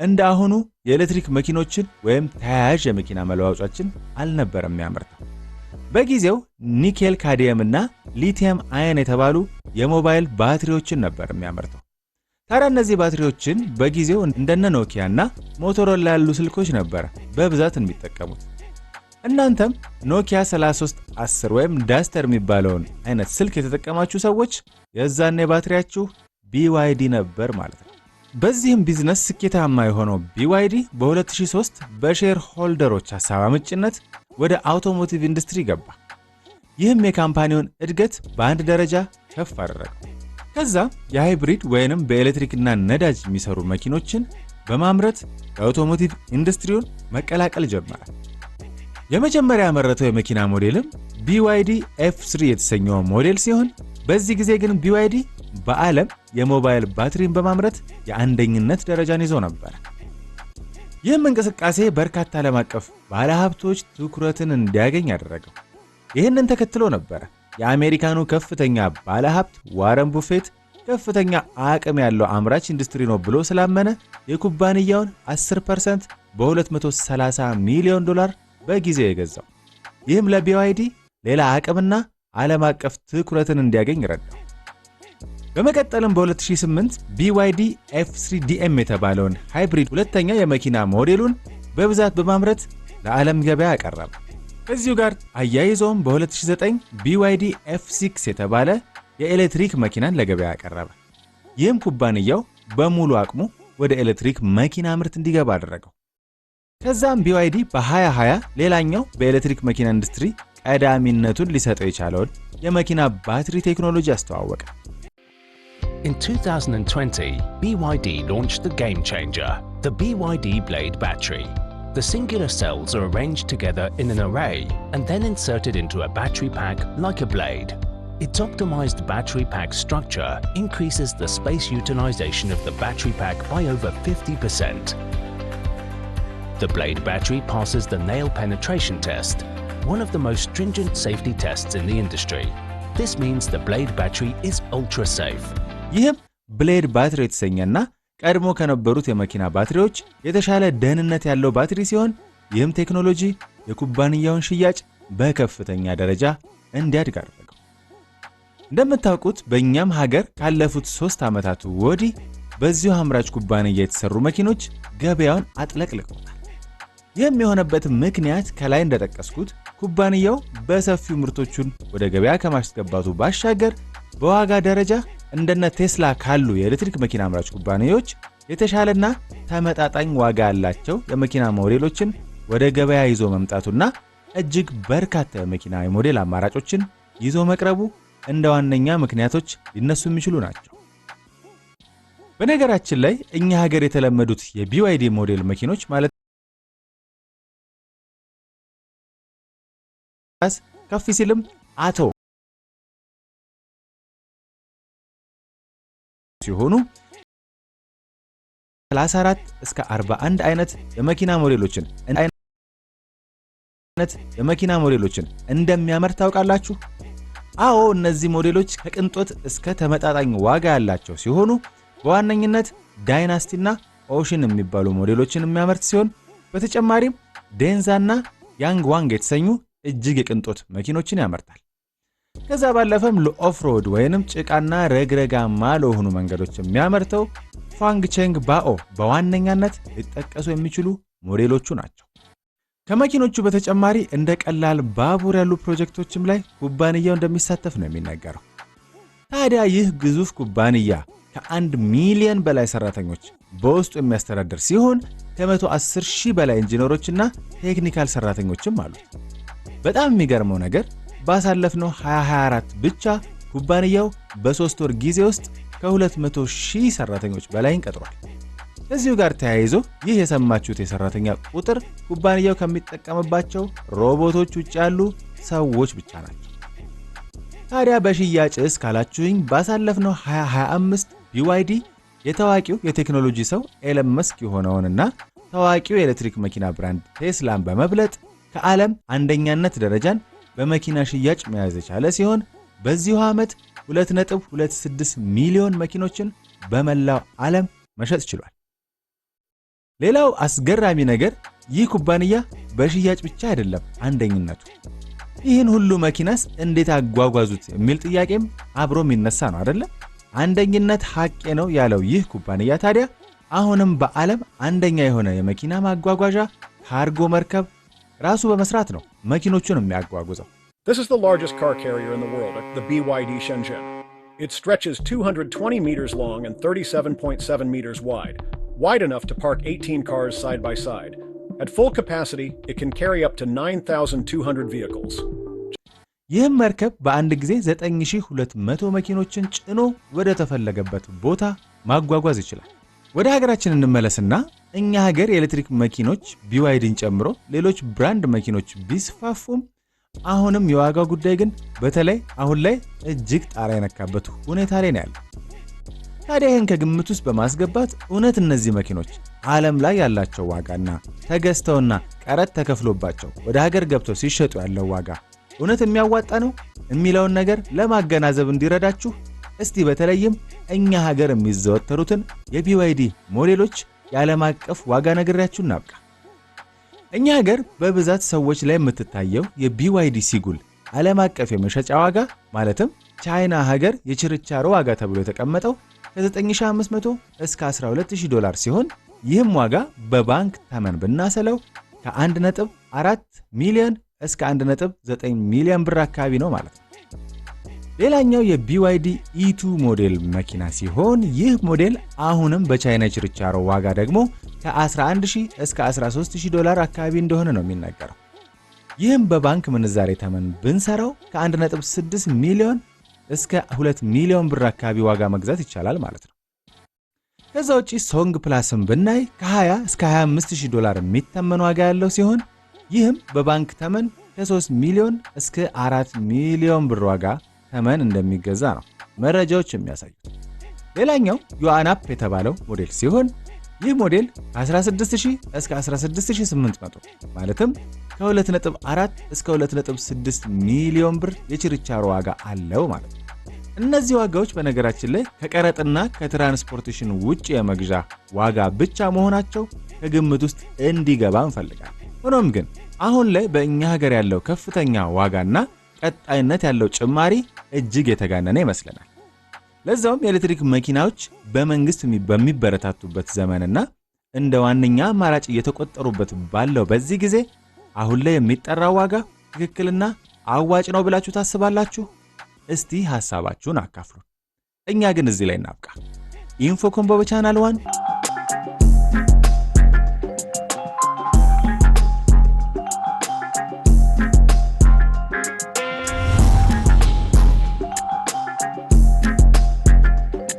እንደ አሁኑ የኤሌክትሪክ መኪኖችን ወይም ተያያዥ የመኪና መለዋወጫዎችን አልነበረም የሚያመርተው። በጊዜው ኒኬል ካድሚየም እና ሊቲየም አየን የተባሉ የሞባይል ባትሪዎችን ነበር የሚያመርተው። ታዲያ እነዚህ ባትሪዎችን በጊዜው እንደነ ኖኪያ እና ሞቶሮላ ያሉ ስልኮች ነበር በብዛት የሚጠቀሙት። እናንተም ኖኪያ 3310 ወይም ዳስተር የሚባለውን አይነት ስልክ የተጠቀማችሁ ሰዎች የዛኔ ባትሪያችሁ BYD ነበር ማለት ነው። በዚህም ቢዝነስ ስኬታማ የሆነው BYD በ2003 በሼር ሆልደሮች ሐሳብ አመንጭነት ወደ አውቶሞቲቭ ኢንዱስትሪ ገባ። ይህም የካምፓኒውን እድገት በአንድ ደረጃ ከፍ አደረገው። ከዛ የሃይብሪድ ወይንም በኤሌክትሪክና ነዳጅ የሚሰሩ መኪኖችን በማምረት የአውቶሞቲቭ ኢንዱስትሪውን መቀላቀል ጀመረ። የመጀመሪያ ያመረተው የመኪና ሞዴልም BYD F3 የተሰኘው ሞዴል ሲሆን በዚህ ጊዜ ግን BYD በዓለም የሞባይል ባትሪን በማምረት የአንደኝነት ደረጃን ይዞ ነበር። ይህም እንቅስቃሴ በርካታ ዓለም አቀፍ ባለሀብቶች ትኩረትን እንዲያገኝ ያደረገው። ይህንን ተከትሎ ነበር የአሜሪካኑ ከፍተኛ ባለሀብት ዋረን ቡፌት ከፍተኛ አቅም ያለው አምራች ኢንዱስትሪ ነው ብሎ ስላመነ የኩባንያውን 10% በ$230 ሚሊዮን በጊዜው የገዛው። ይህም ለBYD ሌላ አቅምና ዓለም አቀፍ ትኩረትን እንዲያገኝ ረዳው። በመቀጠልም በ2008 BYD F3 DM የተባለውን ሃይብሪድ ሁለተኛ የመኪና ሞዴሉን በብዛት በማምረት ለዓለም ገበያ አቀረበ። ከዚሁ ጋር አያይዞም በ2009 BYD F6 የተባለ የኤሌክትሪክ መኪናን ለገበያ አቀረበ። ይህም ኩባንያው በሙሉ አቅሙ ወደ ኤሌክትሪክ መኪና ምርት እንዲገባ አደረገው። ከዛም BYD በ2020 ሌላኛው በኤሌክትሪክ መኪና ኢንዱስትሪ ቀዳሚነቱን ሊሰጠው የቻለውን የመኪና ባትሪ ቴክኖሎጂ አስተዋወቀ። In 2020, BYD launched the game changer, the BYD Blade battery. The singular cells are arranged together in an array and then inserted into a battery pack like a blade. Its optimized battery pack structure increases the space utilization of the battery pack by over 50%. The Blade battery passes the nail penetration test, one of the most stringent safety tests in the industry. This means the Blade battery is ultra safe. ይህም ብሌድ ባትሪ የተሰኘና ቀድሞ ከነበሩት የመኪና ባትሪዎች የተሻለ ደህንነት ያለው ባትሪ ሲሆን ይህም ቴክኖሎጂ የኩባንያውን ሽያጭ በከፍተኛ ደረጃ እንዲያድግ አደረገው። እንደምታውቁት በእኛም ሀገር ካለፉት 3 ዓመታት ወዲህ በዚሁ አምራች ኩባንያ የተሰሩ መኪኖች ገበያውን አጥለቅልቀውታል። ይህም የሆነበት ምክንያት ከላይ እንደጠቀስኩት ኩባንያው በሰፊው ምርቶቹን ወደ ገበያ ከማስገባቱ ባሻገር በዋጋ ደረጃ እንደነ ቴስላ ካሉ የኤሌክትሪክ መኪና አምራች ኩባንያዎች የተሻለና ተመጣጣኝ ዋጋ ያላቸው የመኪና ሞዴሎችን ወደ ገበያ ይዞ መምጣቱና እጅግ በርካታ የመኪና ሞዴል አማራጮችን ይዞ መቅረቡ እንደ ዋነኛ ምክንያቶች ሊነሱ የሚችሉ ናቸው። በነገራችን ላይ እኛ ሀገር የተለመዱት የBYD ሞዴል መኪኖች ማለት ከፍ ሲልም አቶ ሲሆኑ 34 እስከ 41 አይነት የመኪና ሞዴሎችን እንደሚያመርት ታውቃላችሁ? አዎ፣ እነዚህ ሞዴሎች ከቅንጦት እስከ ተመጣጣኝ ዋጋ ያላቸው ሲሆኑ በዋነኝነት ዳይናስቲና ኦሽን የሚባሉ ሞዴሎችን የሚያመርት ሲሆን በተጨማሪም ዴንዛና ያንግ ዋንግ የተሰኙ እጅግ የቅንጦት መኪኖችን ያመርታል። ከዛ ባለፈም ለኦፍሮድ ወይንም ጭቃና ረግረጋማ ለሆኑ መንገዶች የሚያመርተው ፋንግቼንግ ባኦ በዋነኛነት ሊጠቀሱ የሚችሉ ሞዴሎቹ ናቸው። ከመኪኖቹ በተጨማሪ እንደ ቀላል ባቡር ያሉ ፕሮጀክቶችም ላይ ኩባንያው እንደሚሳተፍ ነው የሚነገረው። ታዲያ ይህ ግዙፍ ኩባንያ ከ1 ሚሊዮን በላይ ሰራተኞች በውስጡ የሚያስተዳድር ሲሆን ከ110,000 በላይ ኢንጂነሮችና ቴክኒካል ሰራተኞችም አሉት። በጣም የሚገርመው ነገር ባሳለፍነው 2024 ብቻ ኩባንያው በ3 ወር ጊዜ ውስጥ ከ200,000 ሰራተኞች በላይ ቀጥሯል። ከዚሁ ጋር ተያይዞ ይህ የሰማችሁት የሰራተኛ ቁጥር ኩባንያው ከሚጠቀምባቸው ሮቦቶች ውጭ ያሉ ሰዎች ብቻ ናቸው። ታዲያ በሽያጭስ ካላችሁኝ ባሳለፍነው 2025 BYD የታዋቂው የቴክኖሎጂ ሰው ኤለን መስክ የሆነውንና ታዋቂው የኤሌክትሪክ መኪና ብራንድ ቴስላን በመብለጥ ከዓለም አንደኛነት ደረጃን በመኪና ሽያጭ መያዝ የቻለ ሲሆን በዚሁ ዓመት 2.26 ሚሊዮን መኪኖችን በመላው ዓለም መሸጥ ችሏል። ሌላው አስገራሚ ነገር ይህ ኩባንያ በሽያጭ ብቻ አይደለም አንደኝነቱ። ይህን ሁሉ መኪናስ እንዴት አጓጓዙት የሚል ጥያቄም አብሮ የሚነሳ ነው አይደለ? አንደኝነት ሐቄ ነው ያለው ይህ ኩባንያ ታዲያ አሁንም በዓለም አንደኛ የሆነ የመኪና ማጓጓዣ ካርጎ መርከብ ራሱ በመስራት ነው መኪኖቹን የሚያጓጉዘው። This is the largest car carrier in the world, the BYD Shenzhen. It stretches 220 meters long and 37.7 meters wide enough to park 18 cars side by side. At full capacity, it can carry up to 9,200 vehicles. ይህም መርከብ በአንድ ጊዜ 9200 መኪኖችን ጭኖ ወደ ተፈለገበት ቦታ ማጓጓዝ ይችላል። ወደ ሀገራችን እንመለስና እኛ ሀገር የኤሌክትሪክ መኪኖች BYDን ጨምሮ ሌሎች ብራንድ መኪኖች ቢስፋፉም አሁንም የዋጋው ጉዳይ ግን በተለይ አሁን ላይ እጅግ ጣራ የነካበት ሁኔታ ላይ ነው ያለው። ታዲያ ይህን ከግምት ውስጥ በማስገባት እውነት እነዚህ መኪኖች ዓለም ላይ ያላቸው ዋጋና ተገዝተውና ቀረጥ ተከፍሎባቸው ወደ ሀገር ገብተው ሲሸጡ ያለው ዋጋ እውነት የሚያዋጣ ነው የሚለውን ነገር ለማገናዘብ እንዲረዳችሁ እስቲ በተለይም እኛ ሀገር የሚዘወተሩትን የBYD ሞዴሎች የዓለም አቀፍ ዋጋ ነግሬያችሁ እናብቃ። እኛ ሀገር በብዛት ሰዎች ላይ የምትታየው የBYD ሲጉል ዓለም አቀፍ የመሸጫ ዋጋ ማለትም ቻይና ሀገር የችርቻሮ ዋጋ ተብሎ የተቀመጠው ከ9500 እስከ $12000 ሲሆን ይህም ዋጋ በባንክ ተመን ብናሰለው ከ1.4 ሚሊዮን እስከ 1.9 ሚሊዮን ብር አካባቢ ነው ማለት ነው። ሌላኛው የBYD E2 ሞዴል መኪና ሲሆን ይህ ሞዴል አሁንም በቻይና ችርቻሮ ዋጋ ደግሞ ከ11000 እስከ $13000 አካባቢ እንደሆነ ነው የሚነገረው። ይህም በባንክ ምንዛሬ ተመን ብንሰራው ከ1.6 ሚሊዮን እስከ 2 ሚሊዮን ብር አካባቢ ዋጋ መግዛት ይቻላል ማለት ነው። ከዛ ውጪ ሶንግ ፕላስን ብናይ ከ20 እስከ $25000 የሚተመን ዋጋ ያለው ሲሆን ይህም በባንክ ተመን ከ3 ሚሊዮን እስከ 4 ሚሊዮን ብር ዋጋ ተመን እንደሚገዛ ነው መረጃዎች የሚያሳዩት። ሌላኛው ዩአናፕ የተባለው ሞዴል ሲሆን ይህ ሞዴል ከ16000 እስከ 16800 ማለትም ከ2.4 እስከ 2.6 ሚሊዮን ብር የችርቻሮ ዋጋ አለው ማለት ነው። እነዚህ ዋጋዎች በነገራችን ላይ ከቀረጥና ከትራንስፖርቴሽን ውጪ የመግዣ ዋጋ ብቻ መሆናቸው ከግምት ውስጥ እንዲገባ እንፈልጋለን። ሆኖም ግን አሁን ላይ በእኛ ሀገር ያለው ከፍተኛ ዋጋና ቀጣይነት ያለው ጭማሪ እጅግ የተጋነነ ይመስለናል። ለዛውም የኤሌክትሪክ መኪናዎች በመንግስት በሚበረታቱበት ዘመንና እንደ ዋነኛ አማራጭ እየተቆጠሩበት ባለው በዚህ ጊዜ አሁን ላይ የሚጠራው ዋጋ ትክክልና አዋጭ ነው ብላችሁ ታስባላችሁ? እስቲ ሐሳባችሁን አካፍሉን። እኛ ግን እዚህ ላይ እናብቃ። ኢንፎኮምቦ በቻናል 1